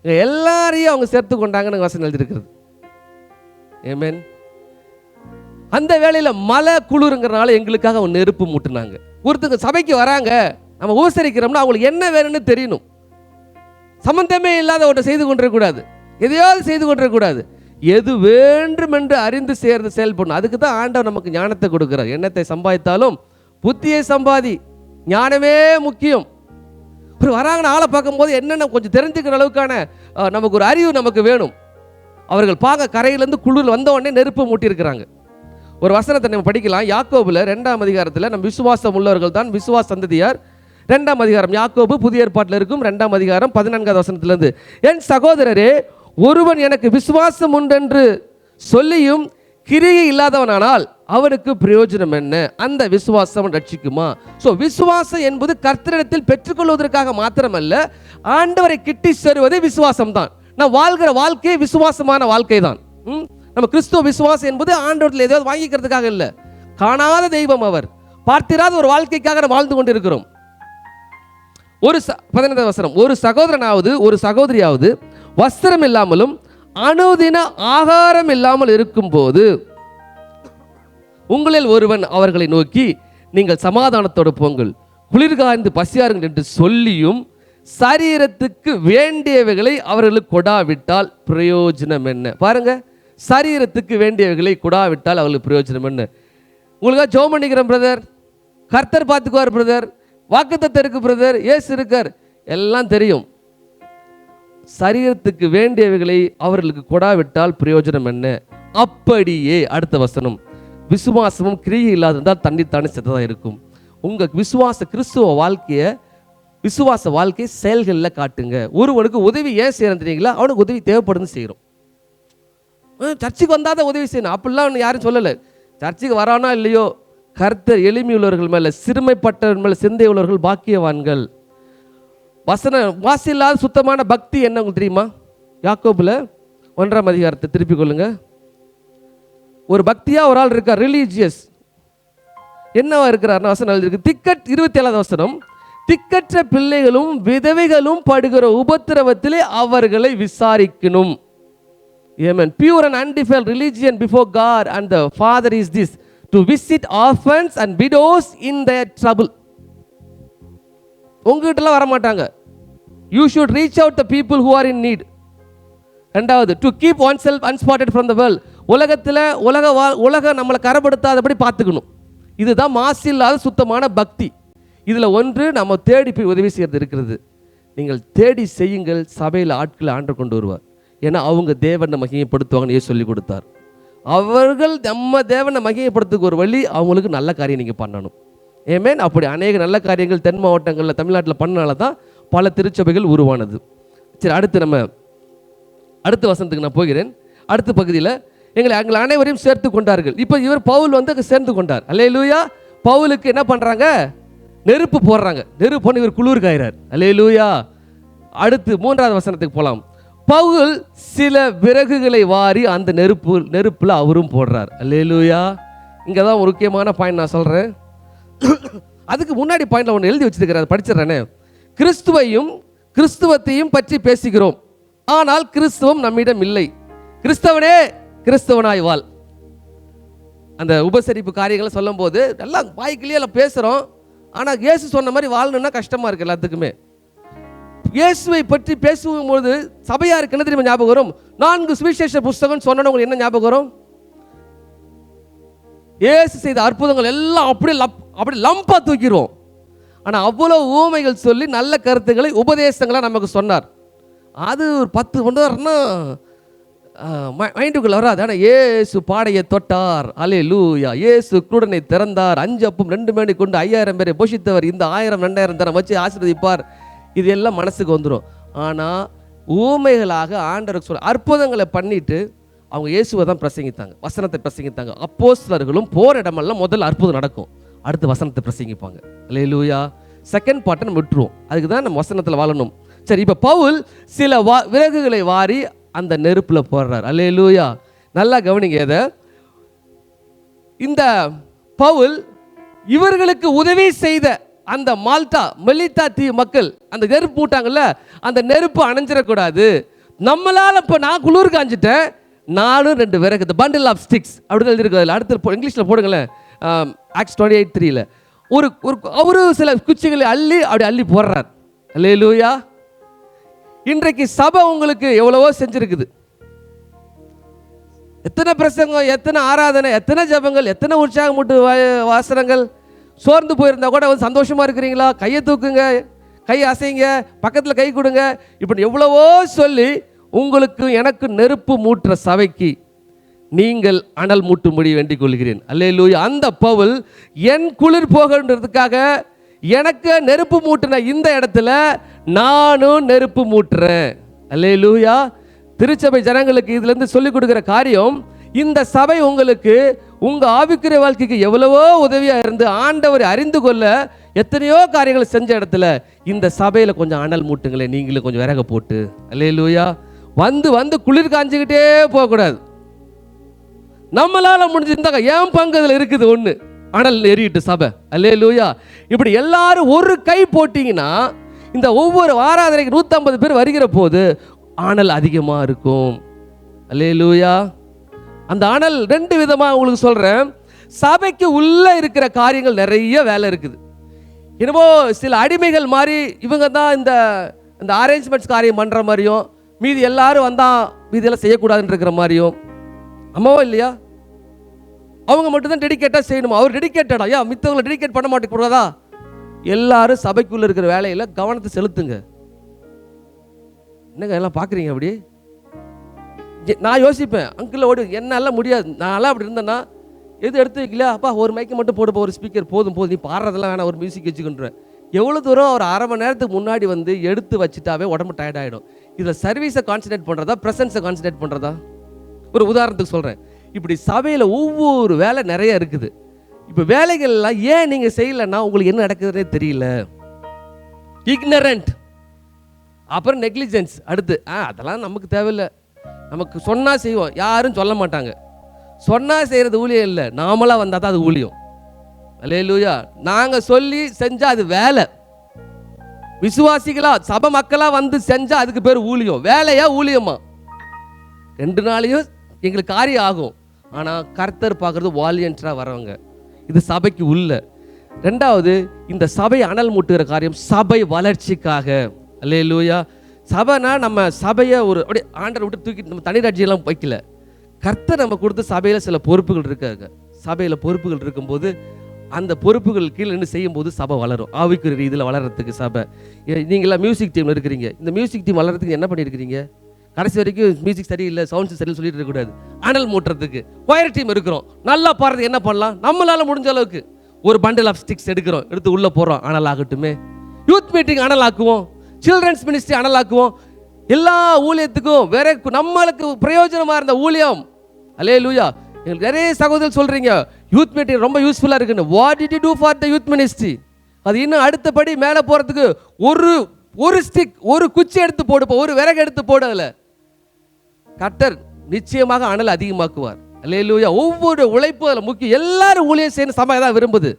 எல்லாரையும் அவங்க சேர்த்து கொண்டாங்கன்னு வசனம் எழுதியிருக்கிறது. ஆமென். அந்த வேளையில் மழை குளிருங்கிறனால எங்களுக்காக அவங்க நெருப்பு மூட்டினாங்க. ஒருத்தங்க சபைக்கு வராங்க, நம்ம உபசரிக்கிறோம்னா அவங்களுக்கு என்ன வேணும்னு தெரியணும். சம்பந்தமே இல்லாத ஒன்றை செய்து கொண்டிருக்கக்கூடாது, எதையாவது செய்து கொண்டிருக்கக்கூடாது. எது வேண்டும் என்று அறிந்து சேர்ந்து செயல்படணும். அதுக்கு தான் ஆண்டவர் நமக்கு ஞானத்தை கொடுக்குறார். எண்ணத்தை சம்பாதித்தாலும் புத்தியை சம்பாதி, ஞானமே முக்கியம். ஒரு வராங்கன்னு ஆளை பார்க்கும்போது என்னென்ன கொஞ்சம் தெரிஞ்சுக்கிற அளவுக்கான நமக்கு ஒரு அறிவு நமக்கு வேணும். அவர்கள் பார்க்க கரையிலேருந்து குளிர் வந்த உடனே நெருப்பு மூட்டியிருக்கிறாங்க. ஒரு வசனத்தை நம்ம படிக்கலாம். யாக்கோபுல 2ஆம் அதிகாரத்தில் நம்ம விசுவாசம் உள்ளவர்கள் தான் விசுவாச சந்ததியார். 2ஆம் அதிகாரம் யாக்கோபு புதிய ஏற்பாட்டில் இருக்கும் 2ஆம் அதிகாரம் 14வது வசனத்திலிருந்து, என் சகோதரரே, ஒருவன் எனக்கு விசுவாசம் உண்டென்று சொல்லியும் கிரியை இல்லாதவனானால் அவனுக்கு பிரயோஜனம் என்ன? அந்த விசுவாசம் ரட்சிக்குமா? ஸோ விசுவாசம் என்பது கர்த்தரிடத்தில் பெற்றுக்கொள்வதற்காக மாத்திரமல்ல, ஆண்டவரை கிட்டி சேருவதே விசுவாசம் தான். நான் வாழ்கிற வாழ்க்கை விசுவாசமான வாழ்க்கை தான். நம்ம கிறிஸ்துவ விசுவாசம் என்பது ஆண்டவரத்தில் ஏதாவது வாங்கிக்கிறதுக்காக இல்லை. காணாத தெய்வம் அவர், பார்த்திராத ஒரு வாழ்க்கைக்காக நம்ம வாழ்ந்து கொண்டிருக்கிறோம். 15வது வசனம், ஒரு சகோதரனாவது ஒரு சகோதரியாவது வஸ்திரம் இல்லாமலும் அனுதின ஆகாரம் இல்லாமல் இருக்கும்போது உங்களில் ஒருவன் அவர்களை நோக்கி, நீங்கள் சமாதானத்தோடு போங்கள், குளிர்காய்ந்து பசியாருங்கள் என்று சொல்லியும் சரீரத்துக்கு வேண்டியவைகளை அவர்களுக்கு கொடாவிட்டால் பிரயோஜனம் என்ன? பாருங்க, சரீரத்துக்கு வேண்டியவைகளை கொடாவிட்டால் அவர்களுக்கு பிரயோஜனம் என்ன? உங்களுக்காக ஜெபம் பண்ணிக்கிறேன் பிரதர், கர்த்தர் பார்த்துக்குவார் பிரதர், வாக்குத்தத்தம் இருக்கு பிரதர், இயேசு இருக்கார், எல்லாம் தெரியும். சரீரத்துக்கு வேண்டியவைகளை அவர்களுக்கு கொடாவிட்டால் பிரயோஜனம் என்ன? அப்படியே அடுத்த வசனம், விசுவாசமும் கிரியை இல்லாதிருந்தால் தன்னைத்தானே செத்ததாக இருக்கும். உங்கள் கிறிஸ்துவ வாழ்க்கையை, விசுவாச வாழ்க்கை செயல்களில் காட்டுங்க. ஒருவனுக்கு உதவி ஏன் செய்யணும் தெரியுங்களா? அவனுக்கு உதவி தேவைப்படுதுன்னு செய்கிறோம். சர்ச்சுக்கு வந்தால் தான் உதவி செய்யணும் அப்படிலாம் யாரும் சொல்லலை. சர்ச்சுக்கு வரானா இல்லையோ, கர்த்தர் எளிமையுள்ளவர்கள் மேலே, சிறுமைப்பட்டவர்கள் மேலே சிந்தை உள்ளவர்கள் பாக்கியவான்கள். வாசில்லாத சுத்தமான பக்தி என்ன உங்களுக்கு தெரியுமா? யாக்கோபுல 1ஆம் அதிகாரத்தை திருப்பிக் கொள்ளுங்க. ஒரு பக்தியா ஒரு ஆள் இருக்கார், ரிலீஜியஸ். என்னவா இருக்கிறார் வசனம் எழுதிருக்கு, 27வது வசனம், திக்கற்ற பிள்ளைகளும் விதவைகளும் படுகிற உபத்திரவத்திலே அவர்களை விசாரிக்கணும். Amen. Pure and undefiled religion before God and the Father is this, to visit orphans and widows in their trouble. உங்ககிட்டலாம் வரமாட்டாங்க. You should reach out the people who are in need. ரெண்டாவது, to keep oneself unspotted from the world. உலக நம்மளை கரப்படுத்தாதபடி பார்த்துக்கணும். இதுதான் மாசில்லாத சுத்தமான பக்தி. இதில் ஒன்று, நம்ம தேடி போய் உதவி செய்கிறது இருக்கிறது. நீங்கள் தேடி செய்யுங்கள், சபையில் ஆட்களை ஆண்டு கொண்டு வருவார். ஏன்னா அவங்க தேவனை மகிமைப்படுத்துவாங்கன்னு ஏன் சொல்லி கொடுத்தார். அவர்கள் நம்ம தேவனை மகிமைப்படுத்துக்கு ஒரு வழி, அவங்களுக்கு நல்ல காரியம் நீங்கள் பண்ணணும். ஏமேன். அப்படி அநேக நல்ல காரியங்கள் தென் மாவட்டங்களில் தமிழ்நாட்டில் பண்ணனால தான் பல திருச்சபைகள் உருவானது. சரி, அடுத்த வசனத்துக்கு நான் போகிறேன். அடுத்த பகுதியில் எங்கள் அனைவரையும் சேர்த்து கொண்டார்கள். இப்போ இவர் பவுல் வந்து சேர்ந்து கொண்டார். அல்லேலூயா. பவுலுக்கு என்ன பண்ணுறாங்க? நெருப்பு போடுறாங்க. நெருப்பு போன இவர் குளிர் காய்றார். அல்லேலூயா. அடுத்து 3வது வசனத்துக்கு போகலாம். பவுல் சில விறகுகளை வாரி அந்த நெருப்பில் அவரும் போடுறார். அல்லேலூயா. இங்கே தான் ஒரு முக்கியமான பாயிண்ட் நான் சொல்கிறேன். அதுக்கு முன்னாடி பாயிண்ட்ல ஒன்று எழுதி வச்சிருக்கிறார், படிச்சிடறேனே. கிறிஸ்துவத்தையும் பற்றி பேசுகிறோம், ஆனால் கிறிஸ்துவம் நம்மிடம் இல்லை. கிறிஸ்தவனே கிறிஸ்தவனாய் வாழ். அந்த உபசரிப்பு காரியங்களை சொல்லும் போது எல்லாம் வாய்க்கிலேயே பேசுகிறோம், ஆனால் இயேசு சொன்ன மாதிரி வாழணும்னா கஷ்டமாக இருக்குது எல்லாத்துக்குமே. இயேசுவை பற்றி பேசும்போது சபையாருக்கு என்ன தெரியுமா ஞாபகம் வரும்? 4 சுவிசேஷ புஸ்தகம் சொன்ன உங்களுக்கு என்ன ஞாபகம் வரும்? இயேசு செய்த அற்புதங்கள் எல்லாம் அப்படி லம்பா தூக்கிடுவோம். ஆனால் அவ்வளோ ஊமைகள் சொல்லி நல்ல கருத்துக்களை உபதேசங்களாக நமக்கு சொன்னார். அது ஒரு 10 மணி நேரம்னா மைண்டுக்குள்ள வராது. ஆனால் இயேசு பாடையை தொட்டார், அல்லேலூயா, இயேசு குருடனை திறந்தார், 5 அப்பம் 2 மேனி கொண்டு 5000 பேரை போஷித்தவர், இந்த 1000 2000 தரம் வச்சு ஆசீர்வதிப்பார், இது எல்லாம் மனசுக்கு வந்துடும். ஆனால் ஊமைகளாக ஆண்டவருக்கு சொல்ல அற்புதங்களை பண்ணிட்டு அவங்க இயேசுவை தான் பிரசங்கித்தாங்க, வசனத்தை பிரசங்கித்தாங்க. அப்போஸ்தலர்களும் போற இடமெல்லாம் முதல்ல அற்புதம் நடக்கும், அடுத்து வசனத்தை பிரசங்கிப்பாங்க. அல்லேலூயா. செகண்ட் பார்ட்டை நம்ம விட்டுருவோம், அதுக்கு தான் நம்ம வசனத்தில் வாழணும். சரி, இப்போ பவுல் சில விறகுகளை வாரி அந்த நெருப்பில் போடுறார். அல்லேலூயா. நல்லா கவனிங்க. இதை இந்த பவுல் இவர்களுக்கு உதவி செய்த அந்த மெலிட்டா தீவு மக்கள் அந்த நெருப்பு மூட்டாங்கல்ல, அந்த நெருப்பு அணைஞ்சிடக்கூடாது. நம்மளால் இப்போ நான் குளிர் காஞ்சிட்டேன், நானும் 2 விறகு, the bundle of sticks அப்படின்னு எழுதிருக்கு. அதில் அடுத்து இங்கிலீஷில் போடுங்களேன், Acts 28:3 அவரு சில குச்சிகளை அள்ளி போடுறார். அல்லேலூயா. இன்றைக்கு சபை உங்களுக்கு எவ்வளவோ செஞ்சிருக்குது. எத்தனை பிரசங்கம், எத்தனை ஆராதனை, எத்தனை ஜபங்கள், எத்தனை உற்சாகமூட்டு வாசனங்கள். சோர்ந்து போயிருந்தா கூட சந்தோஷமா இருக்கிறீங்களா? கையை தூக்குங்க, கை அசைங்க, பக்கத்தில் கை கொடுங்க, இப்படி எவ்வளவோ சொல்லி உங்களுக்கு எனக்கு நெருப்பு மூட்டுற சபைக்கு நீங்கள் அனல் மூட்டும்படி வேண்டிக் கொள்கிறேன். அல்லேலூயா. அந்த பவுல் என் குளிர் போகன்றதுக்காக எனக்கு நெருப்பு மூட்டின இந்த இடத்துல நானும் நெருப்பு மூட்டுறேன். அல்லேலூயா. திருச்சபை ஜனங்களுக்கு இதுல இருந்து சொல்லிக் கொடுக்கிற காரியம், இந்த சபை உங்களுக்கு உங்க ஆவிக்குரிய வாழ்க்கைக்கு எவ்வளவோ உதவியா இருந்து ஆண்டவரை அறிந்து கொள்ள எத்தனையோ காரியங்களை செஞ்ச இடத்துல இந்த சபையில கொஞ்சம் அனல் மூட்டுங்களேன், நீங்களும் கொஞ்சம் விறக போட்டு. அல்லேலூயா. வந்து வந்து குளிர் காஞ்சிக்கிட்டே போகக்கூடாது. நம்மளால முடிஞ்சிருந்தாங்க ஏன் பங்கு அதில் இருக்குது ஒன்று, அனல் எரியிட்டு சபை. அல்லேலூயா. இப்படி எல்லாரும் ஒரு கை போட்டிங்கன்னா இந்த ஒவ்வொரு ஆராதனைக்கு 150 பேர் வருகிற போது அனல் அதிகமாக இருக்கும். அல்லேலூயா. அந்த அனல் 2 விதமாக உங்களுக்கு சொல்கிறேன். சபைக்கு உள்ளே இருக்கிற காரியங்கள் நிறைய வேலை இருக்குது. என்னமோ சில அடிமைகள் மாதிரி இவங்க தான் இந்த அரேஞ்ச்மெண்ட்ஸ் காரியம் பண்ணுற மாதிரியும், மீதி எல்லாரும் வந்தால் மீதியெல்லாம் செய்யக்கூடாதுன்னு இருக்கிற மாதிரியும். அம்மாவோ இல்லையா? அவங்க மட்டும் தான் டெடிகேட்டாக செய்யணுமா? அவர் டெடிகேட்டடா? ஐயா மித்தவங்களை டெடிகேட் பண்ண மாட்டேங்கிறதா? எல்லாரும் சபைக்குள்ளே இருக்கிற வேலையில் கவனத்தை செலுத்துங்க. என்னங்க எல்லாம் பார்க்குறீங்க அப்படி? நான் யோசிப்பேன், அங்கிள் ஓடி என்னால் முடியாது, நான்லாம் அப்படி இருந்தேன்னா எது எடுத்து வைக்கலையா, அப்பா ஒரு மைக்கை மட்டும் போடுப்பா, ஒரு ஸ்பீக்கர் போதும் நீ பாடுறதெல்லாம் வேணாம், ஒரு மியூசிக் வச்சுக்கின்றேன். எவ்வளோ தூரம் ஒரு அரை மணி நேரத்துக்கு முன்னாடி வந்து எடுத்து வச்சுட்டாவே உடம்பு டயர்ட் ஆகிடும். இதில் சர்வீஸை கான்சன்ட்ரேட் பண்ணுறதா, ப்ரெசன்ஸை கான்சன்ட்ரேட் பண்ணுறதா? ஒரு உதாரணத்துக்கு சொல்கிறேன். இப்படி சபையில் ஒவ்வொரு வேலை நிறைய இருக்குது. இப்போ வேலைகள்லாம் ஏன் நீங்கள் செய்யலைன்னா உங்களுக்கு என்ன நடக்குதுன்னே தெரியல. இக்னரண்ட், அப்புறம் நெக்லிஜென்ஸ். அடுத்து அதெல்லாம் நமக்கு தேவையில்லை, நமக்கு சொன்னால் செய்வோம், யாரும் சொல்ல மாட்டாங்க. சொன்னால் செய்கிறது ஊழியம் இல்லை, நாமளாக வந்தால் தான் அது ஊழியம். அல்லேலூயா. நாங்கள் சொல்லி செஞ்சால் அது வேலை. விசுவாசிகளா சபை மக்களாக வந்து செஞ்சால் அதுக்கு பேர் ஊழியம். வேலையா ஊழியமா? 2 நாளையும் எங்களுக்கு காரியம் ஆகும். ஆனால் கர்த்தர் பார்க்குறது வாலியன்டராக வரவங்க. இது சபைக்கு உள்ள. 2வது, இந்த சபை அனல் மூட்டுகிற காரியம் சபை வளர்ச்சிக்காக. அல்லேலூயா. சபைனா நம்ம சபையை ஒரு அப்படியே ஆண்டரை விட்டு தூக்கிட்டு நம்ம தனி ராட்சியெல்லாம் வைக்கல. கர்த்தர் நம்ம கொடுத்த சபையில் சில பொறுப்புகள் இருக்காங்க. சபையில் பொறுப்புகள் இருக்கும்போது அந்த பொறுப்புகள் கீழே நின்று செய்யும்போது சபை வளரும். ஆவிக்குரிய ரீதியில் வளர்கிறதுக்கு சபை. நீங்களாம் மியூசிக் டீமில் இருக்கிறீங்க. இந்த மியூசிக் டீம் வளர்கிறதுக்கு என்ன பண்ணியிருக்கிறீங்க? கடைசி வரைக்கும் மியூசிக் சரியில்லை, சவுண்ட்ஸ் சரியில்லை சொல்லிட்டு இருக்கக்கூடாது. அனல் மூட்டுறதுக்கு கொயர் டீம் இருக்கிறோம். நல்லா பாடுறதுக்கு என்ன பண்ணலாம்? நம்மளால் முடிஞ்ச அளவுக்கு ஒரு பண்டில் ஆஃப் ஸ்டிக்ஸ் எடுக்கிறோம், எடுத்து உள்ளே போகிறோம், அனல் ஆகட்டுமே. யூத் மீட்டிங் அனல் ஆக்குவோம், சில்ட்ரன்ஸ் மினிஸ்ட்ரி அனல் ஆக்குவோம். எல்லா ஊழியத்துக்கும் வேற நம்மளுக்கு பிரயோஜனமாக இருந்த ஊழியம். அல்லேலூயா. எங்களுக்கு நிறைய சகோதரர் சொல்கிறீங்க யூத் மீட்டிங் ரொம்ப யூஸ்ஃபுல்லாக இருக்குன்னு. What did you do for the youth ministry? அது இன்னும் அடுத்தபடி மேலே போகிறதுக்கு ஒரு ஸ்டிக், ஒரு குச்சி எடுத்து போடுப்போ, ஒரு விறகு எடுத்து போடு. அதில் கர்த்தர் நிச்சயமாக அனல் அதிகமாக்குவார். அல்லேலூயா. ஒவ்வொரு உழைப்பும் அதில் முக்கியம். எல்லாரும் ஊழியம் செய்யணும் சபை தான் விரும்புது.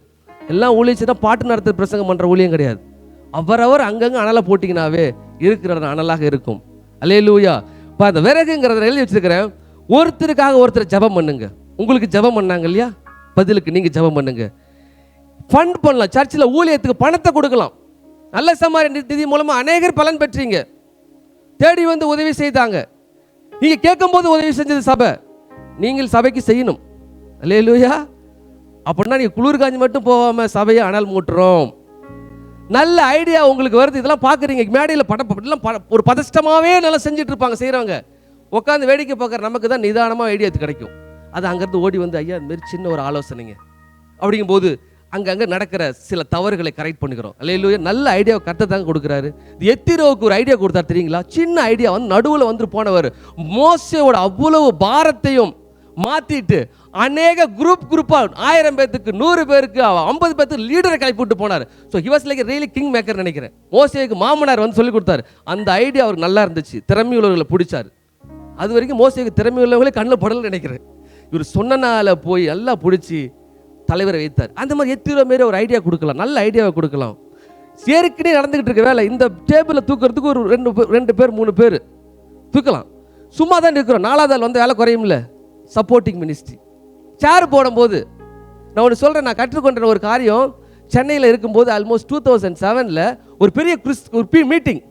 எல்லாம் ஊழியம் செய்தால் பாட்டு நடத்த பிரசங்கம் பண்ணுற ஊழியம் கிடையாது. அவரவர் அங்கங்கே அனலை போட்டிங்கனாவே இருக்கிற அனலாக இருக்கும். அல்லேலூயா. இப்போ அந்த விறகுங்கிறத எழுதி வச்சிருக்கிறேன். ஒருத்தருக்காக ஒருத்தர் ஜெபம் பண்ணுங்க. உங்களுக்கு ஜெபம் பண்ணாங்க இல்லையா, பதிலுக்கு நீங்கள் ஜெபம் பண்ணுங்க. ஃபண்ட் பண்ணலாம். சர்ச்சில் ஊழியத்துக்கு பணத்தை கொடுக்கலாம். நல்ல சமாரி நிதி மூலமாக அநேகர் பலன் பெற்றீங்க. தேடி வந்து உதவி செய்தாங்க. நீங்கள் கேட்கும்போது உதவி செஞ்சது சபை. நீங்கள் சபைக்கு செய்யணும். அல்லேலூயா. அப்படின்னா நீங்கள் குளிர் காஞ்சி மட்டும் போகாமல் சபையை அனல் மூட்டுறோம். நல்ல ஐடியா உங்களுக்கு வருது. இதெல்லாம் பார்க்குறீங்க மேடையில் படம் ஒரு பதஷ்டமாகவே நல்லா செஞ்சுட்டு இருப்பாங்க செய்கிறவங்க. உட்காந்து வேடிக்கை பார்க்குற நமக்கு தான் நிதானமாக ஐடியா கிடைக்கும். அது அங்கேருந்து ஓடி வந்து ஐயா இதுமாரி சின்ன ஒரு ஆலோசனைங்க அப்படிங்கும்போது அங்கங்கே நடக்கிற சில தவறுகளை கரெக்ட் பண்ணிக்கிறோம். அல்லேலூயா. நல்ல ஐடியாவை கர்த்தர் தாங்க கொடுக்குறாரு. எத்திரோவுக்கு ஒரு ஐடியா கொடுத்தாரு தெரியுங்களா? சின்ன ஐடியா வந்து நடுவில் வந்துட்டு போனவர் மோசேயோட அவ்வளவு பாரத்தையும் மாற்றிட்டு அநேக குரூப்பாக 1000 பேருக்கு 100 பேருக்கு 50 பேருக்கு லீடரை கிளப்பிட்டு போனார். So he was like really king maker நினைக்கிறேன். மோசேக்கு மாமனார் வந்து சொல்லி கொடுத்தாரு. அந்த ஐடியா அவருக்கு நல்லா இருந்துச்சு. திறமையுள்ளவர்களை பிடிச்சார். அது வரைக்கும் மோசேக்கு திறமையுள்ளவங்களே கண்ணில் படலன்னு நினைக்கிறேன். இவர் சொன்னனால போய் எல்லாம் பிடிச்சி தலைவரை வைத்தார். அந்த மாதிரி எத்திரோ மாரி ஒரு ஐடியா கொடுக்கலாம், நல்ல ஐடியாவை கொடுக்கலாம். ஏற்கனவே நடந்துகிட்டு இருக்க வேலை இந்த டேபிளை தூக்கிறதுக்கு ஒரு 2 பேர் 3 பேர் தூக்கலாம். சும்மா தான் இருக்கிறோம். 4வது ஆள் வந்து வேலை குறையும்ல. சப்போர்ட்டிங் மினிஸ்ட்ரி சேர் போடும்போது நான் ஒன்று சொல்கிறேன். நான் கற்றுக்கொண்ட ஒரு காரியம், சென்னையில் இருக்கும்போது ஆல்மோஸ்ட் 2007 ஒரு பெரிய மீட்டிங்.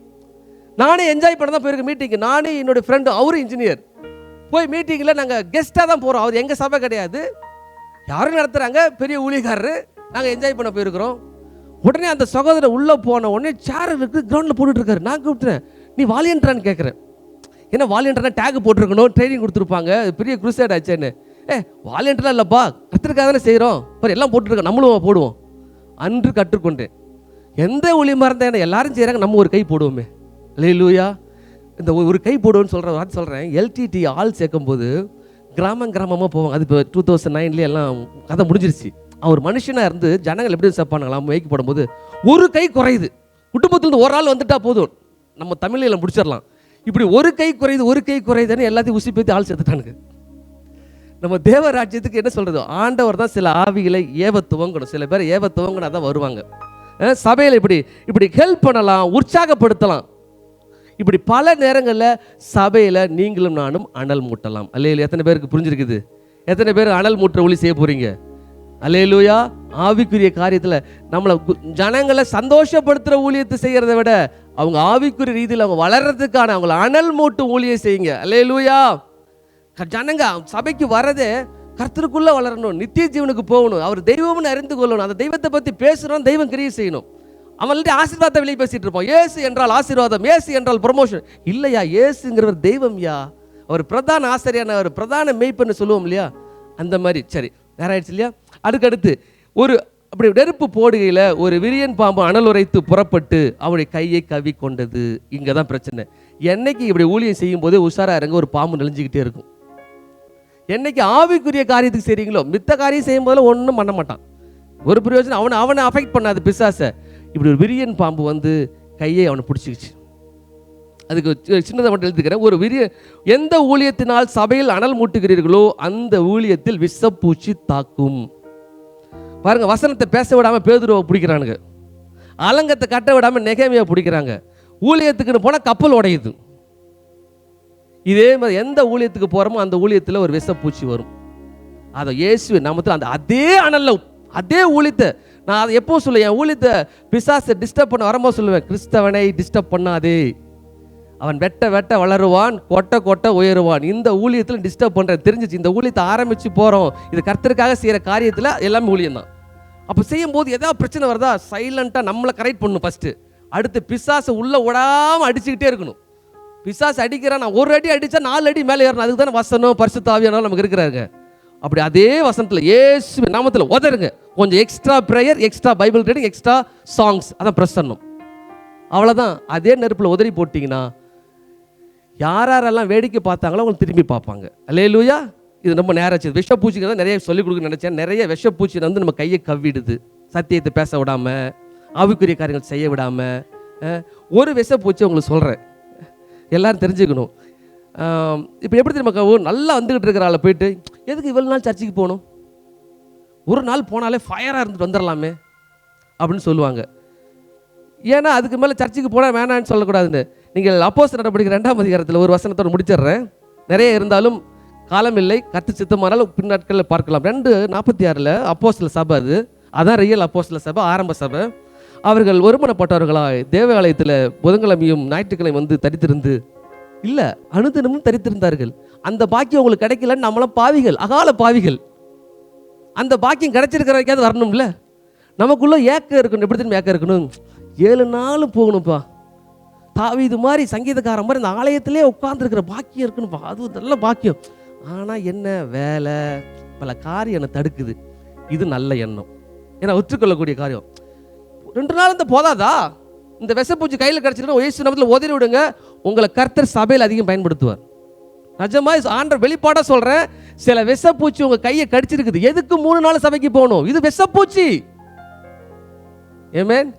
நானே என்ஜாய் பண்ண தான் போயிருக்கேன் மீட்டிங்கு. நானே என்னோடய ஃப்ரெண்டு, அவரும் இன்ஜினியர். போய் மீட்டிங்கில் நாங்கள் கெஸ்ட்டாக தான் போகிறோம். அவர் எங்கள் சபை கிடையாது, யாரும் நடத்துகிறாங்க, பெரிய ஊழியக்காரரு. நாங்கள் என்ஜாய் பண்ண போயிருக்கிறோம். உடனே அந்த சகோதரர் உள்ளே போன உடனே சேர் இருக்குது கிரவுண்டில் போட்டுட்ருக்காரு. நான் கூப்பிட்டுறேன், நீ வாலியன்றான்னு கேட்குறேன். ஏன்னா வாலண்டியர்னா டேக் போட்டிருக்கணும், ட்ரைனிங் கொடுத்துருப்பாங்க, பெரிய குரூசேட் ஆச்சேன்னு. வாலண்டியர்லாம் இல்லைப்பா, கர்த்தருக்காக தானே செய்கிறோம், இப்போ எல்லாம் போட்டுருக்கோம், நம்மளும் போடுவோம். அன்று கற்றுக்கொண்டேன், எந்த ஊழியமாக இருந்தால் என்ன எல்லாரும் செய்கிறாங்க, நம்ம ஒரு கை போடுவோமே. அல்லேலூயா. இந்த ஒரு கை போடுவோன்னு சொல்கிறேன். எல்டிடி ஆள் சேர்க்கும்போது கிராமமாக போவாங்க. அது இப்போ 2009 எல்லாம் கதை முடிஞ்சிருச்சு. அவர் மனுஷனாக இருந்து ஜனங்கள் எப்படி சேர்ப்பானுங்களாம் மேய்க்கு போடும்போது ஒரு கை குறையுது. குடும்பத்துலேருந்து ஒரு ஆள் வந்துட்டா போதும், நம்ம தமிழில் முடிச்சிடலாம். இப்படி ஒரு கை குறையுதுன்னு எல்லாத்தையும் உசி பேத்தி ஆள் சேர்த்துட்டானுங்க. நம்ம தேவராஜ்யத்துக்கு என்ன சொல்கிறது, ஆண்டவர் தான் சில ஆவிகளை ஏவ துவங்கணும். சில பேர் ஏவ துவங்கினா தான் வருவாங்க. சபையில் இப்படி ஹெல்ப் பண்ணலாம், உற்சாகப்படுத்தலாம். இப்படி பல நேரங்களில் சபையில் நீங்களும் நானும் அனல் மூட்டலாம். அல்லேலூயா. எத்தனை பேருக்கு புரிஞ்சிருக்குது? எத்தனை பேர் அனல் மூட்டுற ஒளி செய்ய போகிறீங்க? அல்லேலூயா. ஆவிக்குரிய காரியத்தில் நம்மளை ஜனங்களை சந்தோஷப்படுத்துகிற ஊழியத்தை செய்கிறத விட அவங்க ஆவிக்குரிய ரீதியில் அவங்க வளர்கிறதுக்கான அவங்கள அனல் மூட்டு ஊழியம் செய்யுங்க. அல்லேலூயா. ஜனங்க சபைக்கு வரதே கர்த்தருக்குள்ளே வளரணும், நித்திய ஜீவனுக்கு போகணும், அவர் தெய்வம்னு அறிந்து கொள்ளணும், அந்த தெய்வத்தை பற்றி பேசுகிறோம், தெய்வம் கிரியை செய்யணும். அவங்கள்ட்ட ஆசீர்வாதத்தை வெளியே பேசிட்டு இருப்போம். ஏசு என்றால் ஆசீர்வாதம், ஏசு என்றால் ப்ரொமோஷன். இல்லையா, ஏசுங்கிறவர் தெய்வம்யா, அவர் பிரதான ஆசிரியர், அவர் பிரதான மெய்ப்பன்னு சொல்லுவோம் இல்லையா, அந்த மாதிரி. சரி, நேரம் ஆயிடுச்சு இல்லையா? அதுக்கடுத்து அப்படி நெருப்பு போடுகையில் ஒரு விரியன் பாம்பு அனல் உரைத்து புறப்பட்டு அவருடைய கையை கவி கொண்டது. இங்கே தான் பிரச்சனை. என்னைக்கு இப்படி ஊழியம் செய்யும் போதே உஷாரா இருங்க, ஒரு பாம்பு நெளிஞ்சிக்கிட்டே இருக்கும். என்னைக்கு ஆவிக்குரிய காரியத்துக்கு செய்றீங்களோ, மித்த காரியம் செய்யும் போதில் ஒன்றும் பண்ண மாட்டான், ஒரு பிரயோஜனம் அவனை அஃபெக்ட் பண்ணாது பிசாசை. இப்படி ஒரு விரியன் பாம்பு வந்து கையை அவனை பிடிச்சிக்கிச்சு. அதுக்கு சின்னதை மட்டும் எழுதுக்கிறேன். ஒரு எந்த ஊழியத்தினால் சபையில் அனல் மூட்டுகிறீர்களோ அந்த ஊழியத்தில் விஷப்பூச்சி தாக்கும். பாருங்க, வசனத்தை பேச விடாம பேதுருவை பிடிக்கிறானுங்க, அலங்கத்தை கட்ட விடாம நெகேமியா பிடிக்கிறாங்க. ஊழியத்துக்குன்னு போனால் கப்பல் உடையுது. இதே மாதிரி எந்த ஊழியத்துக்கு போகிறோமோ அந்த ஊழியத்தில் ஒரு விஷப்பூச்சி வரும். அதை இயேசு நாமத்தில் அந்த அதே அனல்ல அதே ஊழியத்தை நான் அதை எப்போ சொல்லுவேன், என் ஊழியத்தை பிசாசை டிஸ்டர்ப் பண்ண வரும்போது சொல்லுவேன், கிறிஸ்தவனை டிஸ்டர்ப் பண்ணாதே, அவன் வெட்ட வளருவான், கொட்ட உயருவான். இந்த ஊழியத்தில் டிஸ்டர்ப் பண்ணுற தெரிஞ்சிச்சு. இந்த ஊழியத்தை ஆரம்பித்து போகிறோம், இது கர்த்தருக்காக செய்கிற காரியத்தில் எல்லாமே ஊழியம் தான். அப்போ செய்யும்போது எதாவது பிரச்சனை வருதா, சைலண்ட்டாக நம்மளை கரெக்ட் பண்ணணும் ஃபஸ்ட்டு. அடுத்து பிசாசை உள்ளே விடாமல் அடிச்சுக்கிட்டே இருக்கணும். பிசாசு அடிக்கிறான், நான் ஒரு அடி அடித்தா 4 அடி மேலே ஏறணும். அதுக்கு தானே வசனம் பரிசுத்த ஆவியானவர் நமக்கு இருக்கிறாங்க. அப்படி அதே வசனத்தில் இயேசு நாமத்தில் உதருங்க. கொஞ்சம் extra prayer, extra Bible reading, extra songs, அதான் பிரசன்னம். அவ்வளோதான். அதே நெருப்பில் உதறி போட்டிங்கன்னா யாரெல்லாம் வேடிக்கை பார்த்தாங்களோ அவங்க திரும்பி பார்ப்பாங்க. அல்லேலூயா. இது ரொம்ப நேரம் விஷப்பூச்சிக்கு தான் நிறைய சொல்லிக் கொடுக்க நினச்சேன். நிறைய விஷப்பூச்சி வந்து நம்ம கையை கவ்விடுது, சத்தியத்தை பேச விடாமல், ஆவிக்குரிய காரியங்கள் செய்ய விடாமல். ஒரு விஷப்பூச்சி உங்களுக்கு சொல்கிறேன், எல்லாரும் தெரிஞ்சுக்கணும். இப்போ எப்படி தெரியுமா, நல்லா வந்துக்கிட்டு இருக்கிற ஆளை போயிட்டு எதுக்கு இவ்வளோ நாள் சர்ச்சுக்கு போகணும், ஒரு நாள் போனாலே ஃபயராக இருந்துட்டு வந்துடலாமே அப்படின்னு சொல்லுவாங்க. ஏன்னா அதுக்கு மேலே சர்ச்சுக்கு போனால் வேணான்னு சொல்லக்கூடாதுன்னு. நீங்கள் அப்போஸ்தலர் நடவடிக்கை 2ஆம் அதிகாரத்தில் ஒரு வசனத்தோடு முடிச்சிடுறேன். நிறைய இருந்தாலும் காலம் இல்லை, கத்து சித்தமானாலும் பின்னாட்களில் பார்க்கலாம். 2:46 அப்போஸ்தலர் சபை, அதான் ரியல் அப்போஸ்தலர் சபை, ஆரம்ப சபை. அவர்கள் ஒருமனப்பட்டவர்களாய் தேவாலயத்தில் புதன்கிழமையும் ஞாயிற்றுக்கிழமை வந்து தரித்திருந்து இல்லை அனுதினமும் தரித்திருந்தார்கள். அந்த பாக்கியம் உங்களுக்கு கிடைக்கலன்னு நம்மளாம் பாவிகள், அகால பாவிகள். அந்த பாக்கியம் கிடைச்சிருக்கிற வரைக்காவது வரணும்ல. நமக்குள்ளே ஏக்கம் இருக்கணும். எப்படி திரும்ப ஏக்கம் இருக்கணும், 7 நாள் போகணும்ப்பா, தாவீது மாதிரி சங்கீதக்காரன் மாதிரி இந்த ஆலயத்திலே உட்கார்ந்துருக்கிற பாக்கியம் இருக்கணும்ப்பா, அது நல்ல பாக்கியம். ஆனால் என்ன வேலை, பல காரியம் என்னை தடுக்குது. இது நல்ல எண்ணம், ஏன்னா ஒற்றுக்கொள்ளக்கூடிய காரியம். 2 நாள் இந்த போதாதா, இந்த விஷப்பூச்சி கையில் கிடச்சிருக்கணும், இயேசு நாமத்தில் உதறி விடுங்க. உங்களை கர்த்தர் சபையில் அதிகம் பயன்படுத்துவார். நிஜமாக ஆண்டவர் வெளிப்பாடாக சொல்கிறேன், சில விஷப்பூச்சி உங்கள் கையை கடிச்சிருக்குது. எதுக்கு 3 நாள் சபைக்கு போகணும், இது விஷப்பூச்சி. ஆமென்.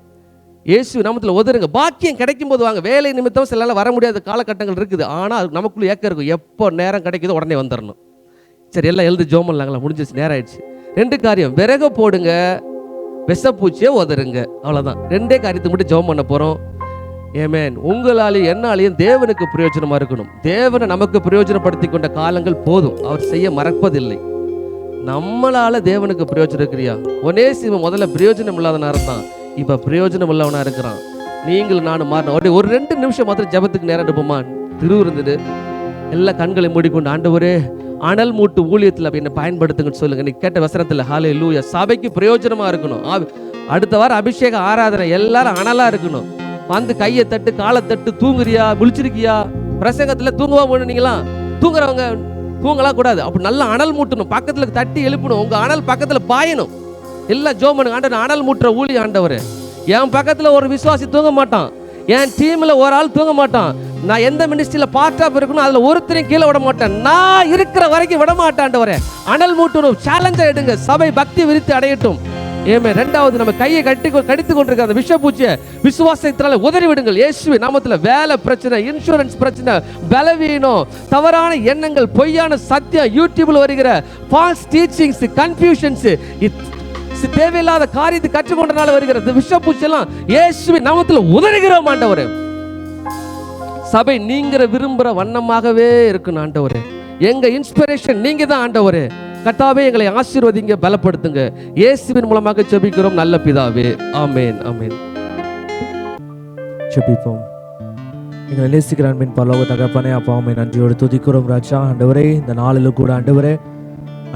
இயேசு நாமத்தில் உதறுங்க. பாக்கியம் கிடைக்கும் போது வாங்க. வேலை நிமித்தம் சில நாள் வர முடியாத காலகட்டங்கள் இருக்குது. ஆனால் நமக்குள்ள ஏக்கம் இருக்கும், எப்போ நேரம் கிடைக்குதோ உடனே வந்துடணும். சரி, எல்லாம் எழுந்து ஜோம் பண்ணலாங்களா, முடிஞ்சிச்சு, நேரம் ஆயிடுச்சு. 2 காரியம், விறக போடுங்க, விஷப்பூச்சியை உதருங்க, அவ்வளோதான். 2 காரியத்தை மட்டும் ஜெபம் பண்ண போகிறோம். ஆமென். உங்களாலேயும் என்னாலேயும் தேவனுக்கு பிரயோஜனமாக இருக்கணும். தேவனை நமக்கு பிரயோஜனப்படுத்தி கொண்ட காலங்கள் போதும், அவர் செய்ய மறப்பதில்லை. நம்மளால தேவனுக்கு பிரயோஜனம் இருக்கிறியா? ஒனேசிம முதல்ல பிரயோஜனம் இல்லாதனாக இருந்தான், இப்போ பிரயோஜனம் உள்ளவனாக இருக்கிறான். நீங்கள் நானும் மாறணும். அப்படியே ஒரு 2 நிமிஷம் மாத்திரம் ஜெபத்துக்கு நேரம் எடுப்போமா? திருவிருந்துட்டு எல்லா கண்களை மூடிக்கொண்டு, ஆண்டவரே அனல் மூட்டு ஊழியத்தில் அப்படி என்னை பயன்படுத்துங்கன்னு சொல்லுங்க. நீ கேட்ட வசனத்தில் ஹல்லேலூயா. சபைக்கு பிரயோஜனமாக இருக்கணும். அடுத்த வாரம் அபிஷேக ஆராதனை எல்லாரும் அனலாக இருக்கணும். வந்து கையை தட்டு, காலை தட்டு, தூங்குறியா, முழிச்சிருக்கியா, பிரசங்கத்தில் தூங்குவா போனீங்களா? தூங்குறவங்க தூங்கலாம் கூடாது. அப்படி நல்லா அனல் மூட்டணும், பக்கத்துல தட்டி எழுப்பணும், உங்க அனல் பக்கத்துல பாயணும். எல்லாம் ஜோம் பண்ணுங்க, ஆண்டவர் அனல் மூட்டுற ஊழி ஆண்டவர். என் பக்கத்துல ஒரு விசுவாசி தூங்க மாட்டான், என் டீம்ல ஒரு ஆள் தூங்க மாட்டான். நான் எந்த மினிஸ்ட்ரியில பார்ட் ஆஃப் இருக்கணும், அதுல ஒருத்தரையும் கீழே விட மாட்டேன். நான் இருக்கிற வரைக்கும் விட மாட்டாண்டவரே. அனல் மூட்டணும், சேலஞ்சா எடுங்க, சபை பக்தி விரித்து அடையட்டும். ஏமே. ரெண்டாவது, நம்ம கையை கடித்து கொண்டிருக்க அந்த விஷப்பூச்சியை விசுவாசத்தினால உதறி விடுங்கள் இயேசுவின் நாமத்துல. வேலை பிரச்சனை, இன்சூரன்ஸ் பிரச்சனை, பலவீனம், தவறான எண்ணங்கள், பொய்யான சத்தியம், யூடியூப்ல வருகிற ஃபால்ஸ் டீச்சிங்ஸ், கன்ஃபியூஷன்ஸ், தேவையில்லாத காரியத்தை கற்றுக்கொண்டனால வருகிற விஷப்பூச்சி எல்லாம் இயேசுவின் நாமத்துல உதறுகிறோம் ஆண்டவரே. சபை நீங்கிற விரும்புற வண்ணமாகவே இருக்கணும் ஆண்டவரே. எங்க இன்ஸ்பிரேஷன் நீங்க தான் ஆண்டவரே. கர்த்தாவே எங்களை ஆசீர்வதிங்க, பலப்படுத்துங்க. இயேசுவின் மூலமாக ஜெபிக்கிறோம் நல்ல பிதாவே, ஆமென், ஆமென். ஜெபிப்போம். எங்களை நேசிக்கிற அன்பின் பரலோக தகப்பனே, அப்பா உம்மை நன்றியோடு துதிக்கிறோம் ராஜா. ஆண்டவரே, இந்த நாளிலும் கூட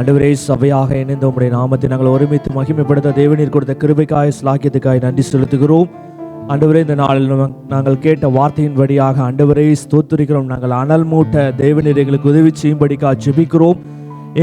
ஆண்டவரே சபையாக இணைந்த உம்முடைய நாமத்தை நாங்கள் ஒருமித்து மகிமைப்படுத்த தேவனீர் கொடுத்த கிருபைக்காய் ஸ்லாக்கியத்துக்காய் நன்றி செலுத்துகிறோம். ஆண்டவரே, இந்த நாளில் நாங்கள் கேட்ட வார்த்தையின் வழியாக ஆண்டவரே ஸ்தோத்திரிக்கிறோம். நாங்கள் அனல் மூட்ட தேவனீர் எங்களுக்கு உதவி செய்யும்படிக்காக ஜெபிக்கிறோம்.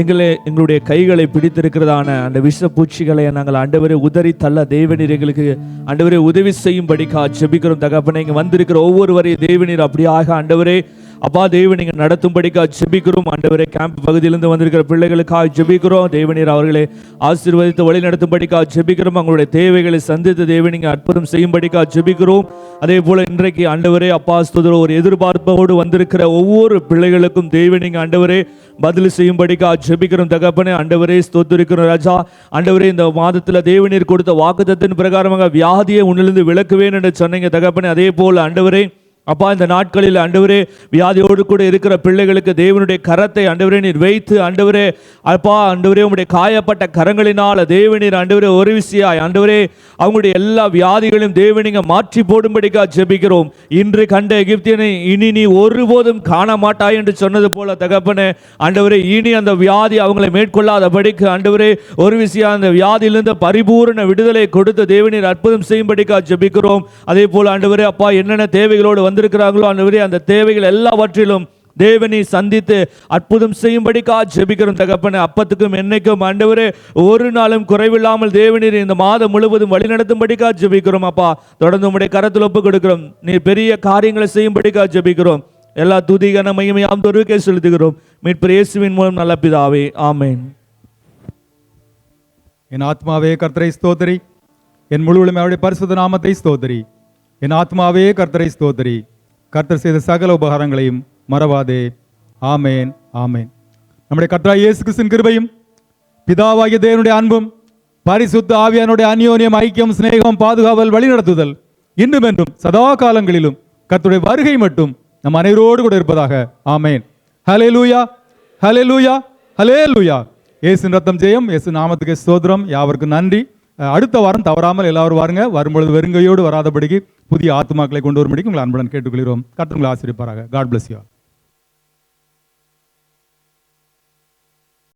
எங்களுடைய கைகளை பிடித்திருக்கிறதான அந்த விஷப்பூச்சிகளை நாங்கள் ஆண்டவரே உதறி தள்ள தேவனீர் எங்களுக்கு ஆண்டவரே உதவி செய்யும்படிக்காக ஜெபிக்கிறோம். தகப்பனே, இங்கே வந்திருக்கிற ஒவ்வொருவரையும் தேவனீர் அப்படியாக ஆண்டவரே அப்பா தேவன் நீங்கள் நடத்தும்படிக்காக ஜெபிக்கிறோம். ஆண்டவரே, கேம்ப் பகுதியிலிருந்து வந்திருக்கிற பிள்ளைகளுக்காக ஜெபிக்கிறோம். தேவனீர் அவர்களை ஆசீர்வதித்து வழி நடத்தும்படிக்காக ஜெபிக்கிறோம். அவங்களுடைய தேவைகளை சந்தித்து தேவன் நீங்கள் அற்புதம் செய்யும்படிக்காக ஜெபிக்கிறோம். அதே போல இன்றைக்கு ஆண்டவரே அப்பா ஸ்தோத்திரம், ஒரு எதிர்பார்ப்போடு வந்திருக்கிற ஒவ்வொரு பிள்ளைகளுக்கும் தேவன் நீங்கள் ஆண்டவரே பதில் செய்யும்படிக்காக ஜெபிக்கிறோம். தகப்பனே, ஆண்டவரே ஸ்தோத்திரிக்கிறோம் ராஜா. ஆண்டவரே, இந்த மாதத்தில் தேவனீர் கொடுத்த வாக்குத்தத்தின் பிரகாரமாக வியாதியை உன்னிலிருந்து விலக்குவேன் என்று சொன்னீங்க தகப்பனே. அதே போல் ஆண்டவரே அப்பா இந்த நாட்களில் ஆண்டவரே வியாதியோடு கூட இருக்கிற பிள்ளைகளுக்கு தேவனுடைய கரத்தை ஆண்டவரே நீர் வைத்து ஆண்டவரே அப்பா ஆண்டவரே உங்களுடைய காயப்பட்ட கரங்களினால் தேவனீர் ஆண்டவரே ஒரு விசியாய் ஆண்டவரே அவங்களுடைய எல்லா வியாதிகளையும் தேவனீங்க மாற்றி போடும்படிக்காக ஜெபிக்கிறோம். இன்று கண்ட எகிப்தியனை இனி நீ ஒருபோதும் காண மாட்டாய் என்று சொன்னது போல தகப்பனே ஆண்டவரே இனி அந்த வியாதி அவங்களை மேற்கொள்ளாதபடிக்கு ஆண்டவரே ஒரு விசியா அந்த வியாதியிலிருந்து பரிபூர்ண விடுதலை கொடுத்து தேவனீர் அற்புதம் செய்யும்படிக்காக ஜெபிக்கிறோம். அதே போல ஆண்டவரே அப்பா என்னென்ன தேவைகளோடு வந்திருக்கிறார்களோ ஆண்டவரே அந்த தேவைகள் எல்லாவற்றிலும் தேவனை சந்தித்து அற்புதம் செய்யும்படிக்காக ஜெபிக்கிறோம் தகப்பனே. அப்பத்துக்கும் என்னைக்கும் ஆண்டவரே ஒரு நாளும் குறைவில்லாமல் தேவனீர் இந்த மாதம் முழுவதும் வழிநடத்தும்படிக்காக ஜெபிக்கிறோம். அப்பா தொடர்ந்து உம்முடைய கரத்தில் ஒப்புக் கொடுக்கிறோம். நீர் பெரிய காரியங்களை செய்யும்படிக்காக ஜெபிக்கிறோம். எல்லா துதி கன மகிமை ஒருவருக்கே செலுத்துகிறோம். மீட்பர் இயேசுவின் மூலம் நல்ல பிதாவே, ஆமென். என் ஆத்மாவே கர்த்தரை ஸ்தோத்திரி, என் முழுவதும் அவருடைய பரிசுத்த நாமத்தை ஸ்தோத்திரி. என் ஆத்மாவே கர்த்தரை ஸ்தோத்திரி, கர்த்தர் செய்த சகல உபகாரங்களையும் மறவாதே. ஆமேன், ஆமேன். நம்முடைய கர்த்தராகிய இயேசு கிறிஸ்துவின் கிருபையும் பிதாவாகிய தேவனுடைய அன்பும் பரிசுத்த ஆவியானுடைய அந்யோன்யம் ஐக்கியம் சிநேகம் பாதுகாவல் வழிநடத்துதல் இன்றும் என்றும் சதா காலங்களிலும் கர்த்தருடைய வருகை மட்டும் நம் அனைவரோடு கூட இருப்பதாக. ஆமேன். ஹல்லேலூயா, ஹல்லேலூயா, ஹல்லேலூயா. இயேசுவின் ரத்தம் ஜெயம், இயேசு நாமத்துக்கு ஸ்தோத்திரம். யாவருக்கும் நன்றி. அடுத்த வாரம் தவறாமல் எல்லாரும் வாருங்க. வரும்பொழுது வெறுங்கையோடு வராதபடிக்கு புதிய ஆத்துமாக்களை கொண்டு வரும்படிக்கு உங்களை அன்புடன் கேட்டுக்கொள்கிறோம். கர்த்தர் உங்களை ஆசீர்வதிப்பாராக. God bless you.